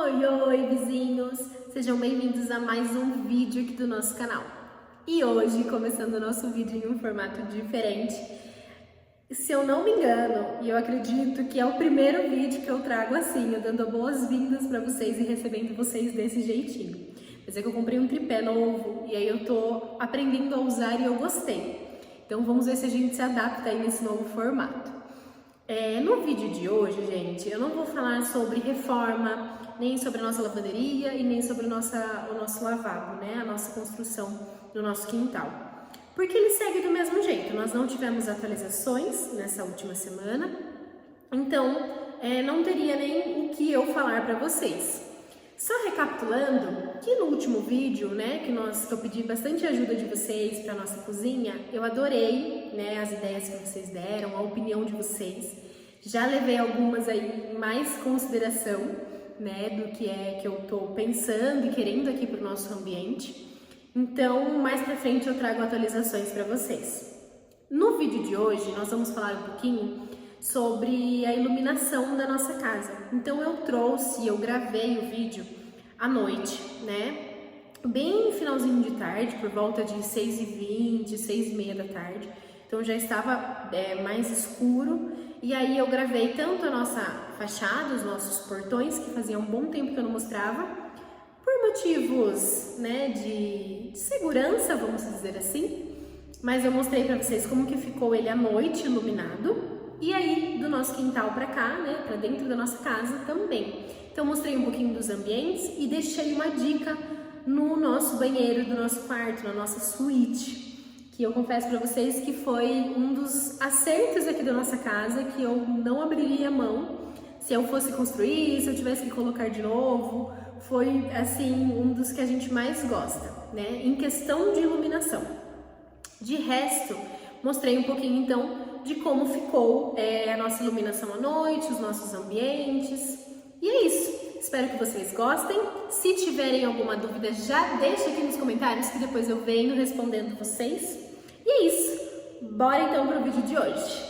Oi, vizinhos! Sejam bem-vindos a mais um vídeo aqui do nosso canal. E hoje, começando o nosso vídeo em um formato diferente, se eu não me engano, e eu acredito que é o primeiro vídeo que eu trago assim, eu dando boas-vindas para vocês e recebendo vocês desse jeitinho. Mas é que eu comprei um tripé novo e aí eu tô aprendendo a usar e eu gostei. Então vamos ver se a gente se adapta aí nesse novo formato. No vídeo de hoje, gente, eu não vou falar sobre reforma, nem sobre a nossa lavanderia e nem sobre o nosso lavabo, né? A nossa construção do nosso quintal. Porque ele segue do mesmo jeito, nós não tivemos atualizações nessa última semana, então não teria nem o que eu falar para vocês. Só recapitulando, que no último vídeo, né, que eu pedi bastante ajuda de vocês para nossa cozinha, eu adorei, né, as ideias que vocês deram, a opinião de vocês. Já levei algumas aí em mais consideração, né, do que eu tô pensando e querendo aqui para o nosso ambiente. Então, mais para frente eu trago atualizações para vocês. No vídeo de hoje, nós vamos falar um pouquinho sobre a iluminação da nossa casa. Então eu gravei o vídeo à noite, né? Bem finalzinho de tarde, por volta de 6h20, 6h30 da tarde. Então já estava mais escuro. E aí eu gravei tanto a nossa fachada, os nossos portões, que fazia um bom tempo que eu não mostrava, por motivos, né, de segurança, vamos dizer assim. Mas eu mostrei para vocês como que ficou ele à noite iluminado. E aí, do nosso quintal para cá, né, para dentro da nossa casa também. Então, mostrei um pouquinho dos ambientes e deixei uma dica no nosso banheiro do nosso quarto, na nossa suíte, que eu confesso para vocês que foi um dos acertos aqui da nossa casa, que eu não abriria mão se eu fosse construir, se eu tivesse que colocar de novo. Foi, assim, um dos que a gente mais gosta, né, em questão de iluminação. De resto, mostrei um pouquinho, então, de como ficou a nossa iluminação à noite, os nossos ambientes. E é isso. Espero que vocês gostem. Se tiverem alguma dúvida, já deixa aqui nos comentários que depois eu venho respondendo vocês. E é isso. Bora então para o vídeo de hoje.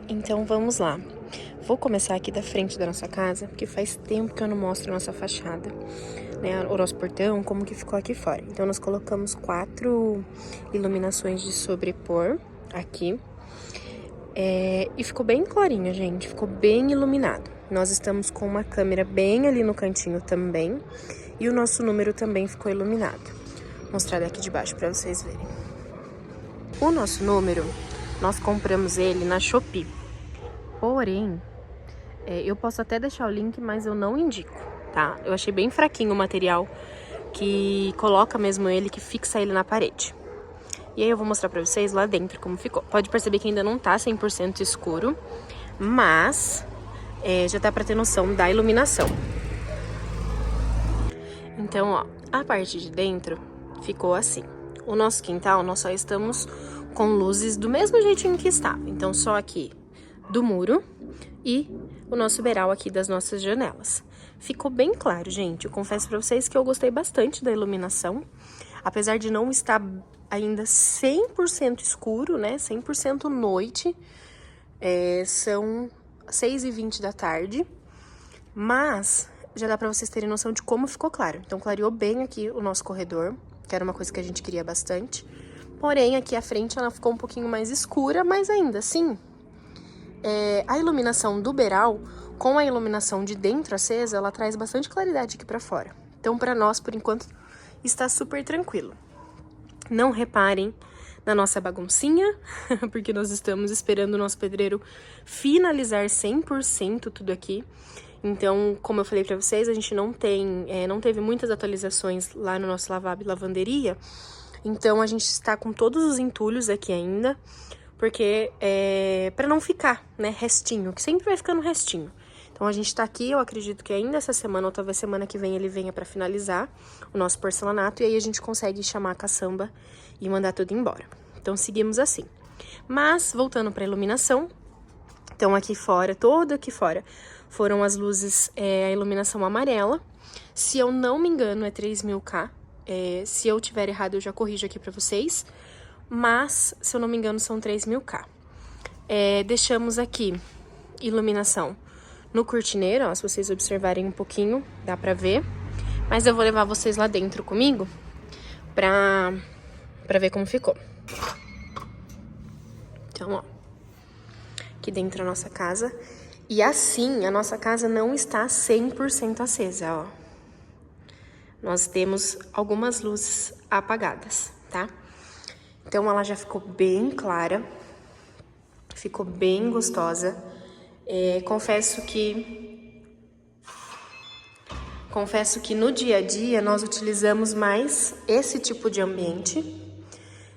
Então vamos lá. Vou começar aqui da frente da nossa casa, porque faz tempo que eu não mostro a nossa fachada, né, o nosso portão, como que ficou aqui fora. Então nós colocamos 4 iluminações de sobrepor aqui, e ficou bem clarinho, gente, ficou bem iluminado. Nós estamos com uma câmera bem ali no cantinho também, e o nosso número também ficou iluminado. Vou mostrar daqui de baixo para vocês verem. O nosso número, nós compramos ele na Shopee, porém, eu posso até deixar o link, mas eu não indico, tá? Eu achei bem fraquinho o material que coloca mesmo ele, que fixa ele na parede. E aí eu vou mostrar pra vocês lá dentro como ficou. Pode perceber que ainda não tá 100% escuro, mas já dá pra ter noção da iluminação. Então, ó, a parte de dentro ficou assim. O nosso quintal, nós só estamos com luzes do mesmo jeitinho que estava. Então, só aqui do muro e o nosso beiral aqui das nossas janelas. Ficou bem claro, gente. Eu confesso pra vocês que eu gostei bastante da iluminação. Apesar de não estar ainda 100% escuro, né? 100% noite. São 6h20 da tarde. Mas já dá pra vocês terem noção de como ficou claro. Então, clareou bem aqui o nosso corredor, que era uma coisa que a gente queria bastante. Porém, aqui à frente ela ficou um pouquinho mais escura, mas ainda assim, a iluminação do beiral, com a iluminação de dentro acesa, ela traz bastante claridade aqui pra fora. Então, pra nós, por enquanto, está super tranquilo. Não reparem na nossa baguncinha, porque nós estamos esperando o nosso pedreiro finalizar 100% tudo aqui. Então, como eu falei pra vocês, a gente não teve muitas atualizações lá no nosso lavabo e lavanderia. Então, a gente está com todos os entulhos aqui ainda, porque pra não ficar, né, restinho, que sempre vai ficando restinho. Então, a gente tá aqui, eu acredito que ainda essa semana, ou talvez semana que vem, ele venha pra finalizar o nosso porcelanato, e aí a gente consegue chamar a caçamba e mandar tudo embora. Então, seguimos assim. Mas, voltando pra iluminação, então aqui fora, todo aqui fora, foram as luzes, a iluminação amarela. Se eu não me engano, é 3000K. Se eu tiver errado, eu já corrijo aqui pra vocês. Mas, se eu não me engano, são 3000K. Deixamos aqui iluminação no cortineiro, ó, se vocês observarem um pouquinho, dá pra ver. Mas eu vou levar vocês lá dentro comigo pra ver como ficou. Então, ó, aqui dentro da nossa casa. E assim, a nossa casa não está 100% acesa, ó. Nós temos algumas luzes apagadas, tá? Então, ela já ficou bem clara, ficou bem gostosa. Confesso que no dia a dia nós utilizamos mais esse tipo de ambiente,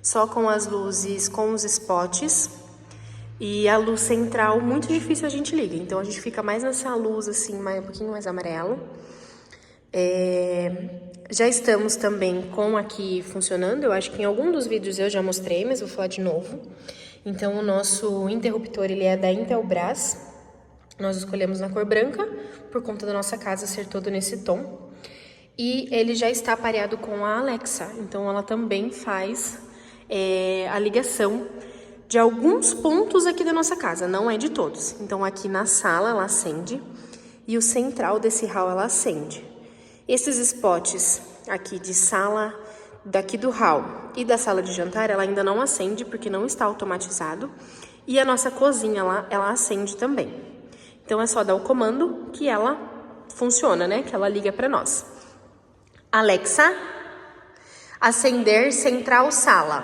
só com as luzes, com os spots, e a luz central muito difícil a gente liga, então a gente fica mais nessa luz assim, um pouquinho mais amarelo. Já estamos também com aqui funcionando, eu acho que em algum dos vídeos eu já mostrei, mas vou falar de novo. Então o nosso interruptor, ele é da Intelbras. Nós escolhemos na cor branca, por conta da nossa casa ser todo nesse tom. E ele já está pareado com a Alexa, então ela também faz a ligação de alguns pontos aqui da nossa casa, não é de todos. Então aqui na sala ela acende e o central desse hall ela acende. Esses spots aqui de sala, daqui do hall e da sala de jantar, ela ainda não acende porque não está automatizado. E a nossa cozinha lá, ela acende também. Então, é só dar o comando que ela funciona, né? Que ela liga para nós. Alexa, acender central sala.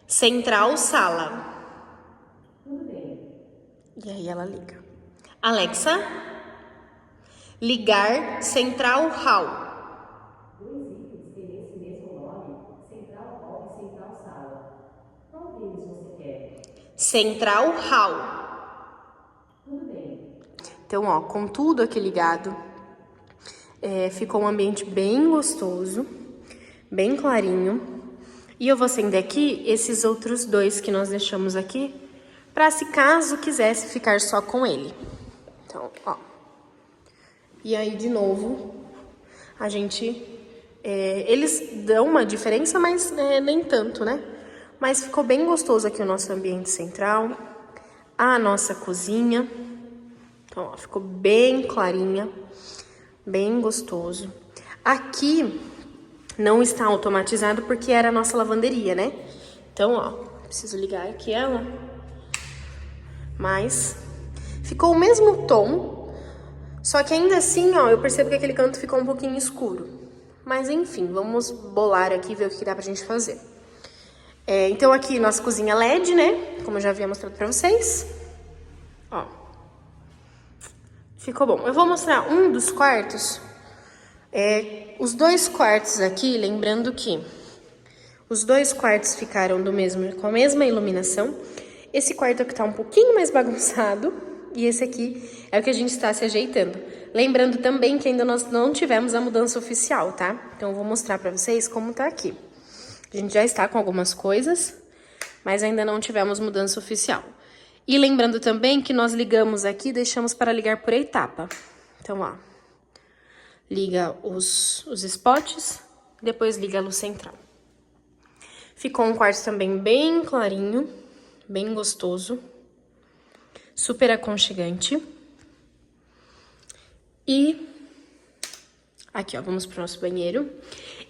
Central sala. E aí ela liga. Alexa, ligar central hall. Central hall. Então, ó, com tudo aqui ligado, ficou um ambiente bem gostoso, bem clarinho. E eu vou acender aqui esses outros dois que nós deixamos aqui, para se caso quisesse ficar só com ele. Então, ó. E aí, de novo, a gente... eles dão uma diferença, mas nem tanto, né? Mas ficou bem gostoso aqui o nosso ambiente central, a nossa cozinha. Então, ó, ficou bem clarinha, bem gostoso. Aqui não está automatizado porque era a nossa lavanderia, né? Então, ó, preciso ligar aqui ela. Mas ficou o mesmo tom, só que ainda assim, ó, eu percebo que aquele canto ficou um pouquinho escuro. Mas enfim, vamos bolar aqui e ver o que dá pra gente fazer. Então aqui nossa cozinha LED, né? Como eu já havia mostrado pra vocês. Ó. Ficou bom. Eu vou mostrar um dos quartos. Os dois quartos aqui, lembrando que os dois quartos ficaram com a mesma iluminação. Esse quarto aqui tá um pouquinho mais bagunçado. E esse aqui é o que a gente está se ajeitando. Lembrando também que ainda nós não tivemos a mudança oficial, tá? Então eu vou mostrar pra vocês como tá aqui. A gente já está com algumas coisas, mas ainda não tivemos mudança oficial. E lembrando também que nós ligamos aqui, deixamos para ligar por etapa. Então, ó, liga os spots, depois liga a luz central. Ficou um quarto também bem clarinho, bem gostoso, super aconchegante. E aqui, ó, vamos pro nosso banheiro.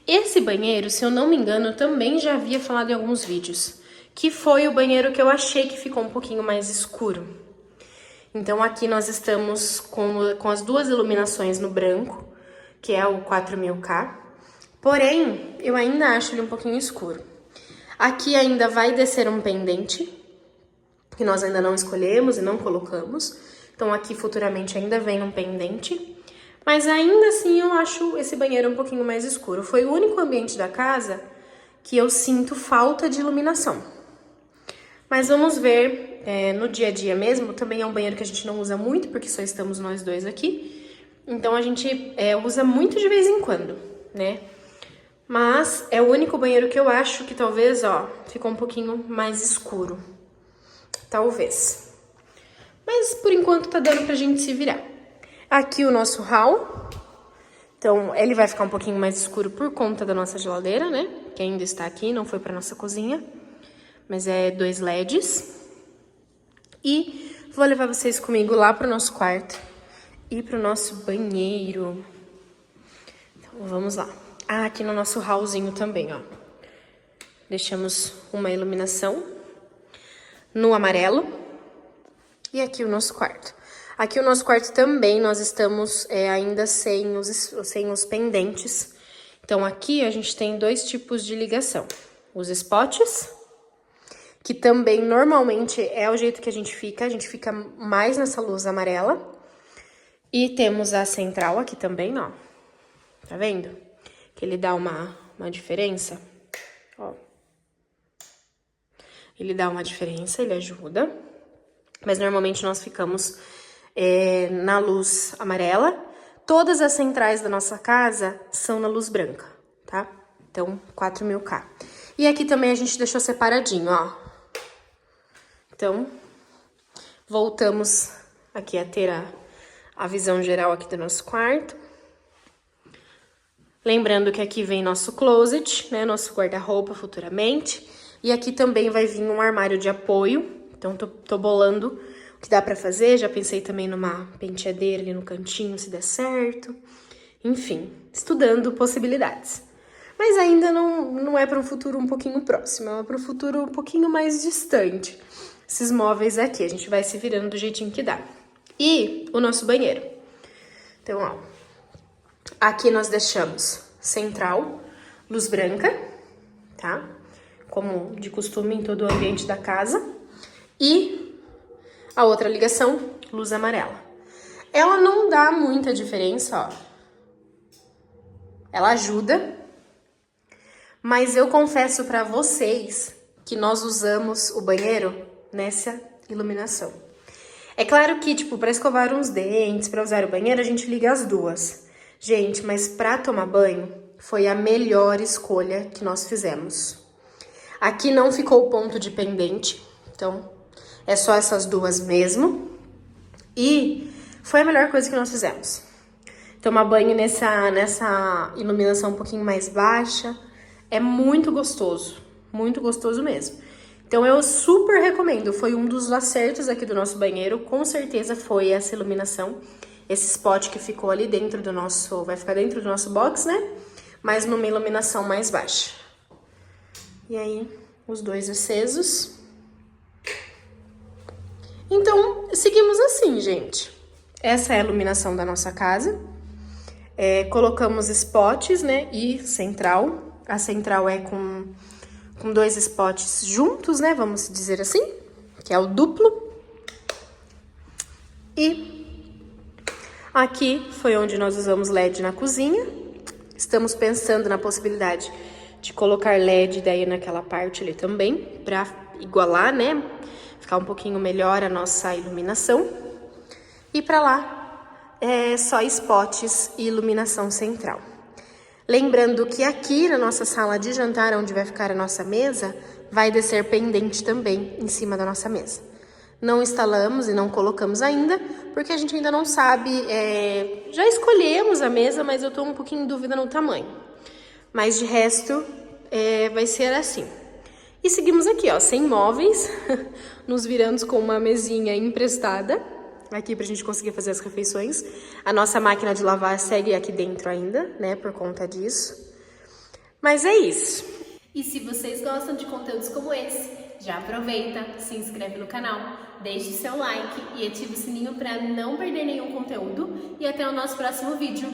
Esse banheiro, se eu não me engano, eu também já havia falado em alguns vídeos, que foi o banheiro que eu achei que ficou um pouquinho mais escuro. Então, aqui nós estamos com as duas iluminações no branco, que é o 4000K. Porém, eu ainda acho ele um pouquinho escuro. Aqui ainda vai descer um pendente, que nós ainda não escolhemos e não colocamos. Então, aqui futuramente ainda vem um pendente. Mas ainda assim eu acho esse banheiro um pouquinho mais escuro. Foi o único ambiente da casa que eu sinto falta de iluminação. Mas vamos ver no dia a dia mesmo. Também é um banheiro que a gente não usa muito, porque só estamos nós dois aqui. Então a gente usa muito de vez em quando, né? Mas é o único banheiro que eu acho que talvez, ó, ficou um pouquinho mais escuro. Talvez. Mas por enquanto tá dando pra gente se virar. Aqui o nosso hall, então ele vai ficar um pouquinho mais escuro por conta da nossa geladeira, né? Que ainda está aqui, não foi para nossa cozinha, mas é 2 LEDs. E vou levar vocês comigo lá pro nosso quarto e pro nosso banheiro. Então, vamos lá. Ah, aqui no nosso hallzinho também, ó. Deixamos uma iluminação no amarelo. E aqui o nosso quarto. Aqui o nosso quarto também, nós estamos ainda sem os pendentes. Então, aqui a gente tem dois tipos de ligação. Os spots, que também normalmente é o jeito que a gente fica mais nessa luz amarela. E temos a central aqui também, ó. Tá vendo? Que ele dá uma diferença, ó. Ele dá uma diferença, ele ajuda. Mas normalmente nós ficamos na luz amarela. Todas as centrais da nossa casa são na luz branca, tá? Então, 4000K. E aqui também a gente deixou separadinho, ó. Então, voltamos aqui a ter a visão geral aqui do nosso quarto. Lembrando que aqui vem nosso closet, né? Nosso guarda-roupa futuramente. E aqui também vai vir um armário de apoio. Então, tô bolando o que dá pra fazer. Já pensei também numa penteadeira ali no cantinho, se der certo. Enfim, estudando possibilidades. Mas ainda não é para um futuro um pouquinho próximo. É para um futuro um pouquinho mais distante. Esses móveis aqui, a gente vai se virando do jeitinho que dá. E o nosso banheiro. Então, ó. Aqui nós deixamos central, luz branca, tá? Como de costume em todo o ambiente da casa. E a outra ligação, luz amarela. Ela não dá muita diferença, ó. Ela ajuda, mas eu confesso pra vocês que nós usamos o banheiro nessa iluminação. É claro que, tipo, pra escovar uns dentes, pra usar o banheiro, a gente liga as duas. Gente, mas pra tomar banho, foi a melhor escolha que nós fizemos. Aqui não ficou o ponto de pendente, então é só essas duas mesmo. E foi a melhor coisa que nós fizemos. Tomar banho nessa iluminação um pouquinho mais baixa é muito gostoso mesmo. Então eu super recomendo, foi um dos acertos aqui do nosso banheiro, com certeza foi essa iluminação, esse spot que ficou ali dentro do nosso, vai ficar dentro do nosso box, né? Mas numa iluminação mais baixa. E aí, os dois acesos. Então, seguimos assim, gente. Essa é a iluminação da nossa casa. Colocamos spots, né, e central. A central é com dois spots juntos, né, vamos dizer assim, que é o duplo. E aqui foi onde nós usamos LED na cozinha. Estamos pensando na possibilidade de colocar LED daí naquela parte ali também, para igualar, né, ficar um pouquinho melhor a nossa iluminação. E para lá, só spots e iluminação central. Lembrando que aqui na nossa sala de jantar, onde vai ficar a nossa mesa, vai descer pendente também em cima da nossa mesa. Não instalamos e não colocamos ainda, porque a gente ainda não sabe, já escolhemos a mesa, mas eu tô um pouquinho em dúvida no tamanho. Mas de resto, vai ser assim. E seguimos aqui, ó, sem móveis, nos virando com uma mesinha emprestada, aqui pra gente conseguir fazer as refeições. A nossa máquina de lavar segue aqui dentro ainda, né, por conta disso. Mas é isso. E se vocês gostam de conteúdos como esse, já aproveita, se inscreve no canal, deixe seu like e ative o sininho para não perder nenhum conteúdo. E até o nosso próximo vídeo.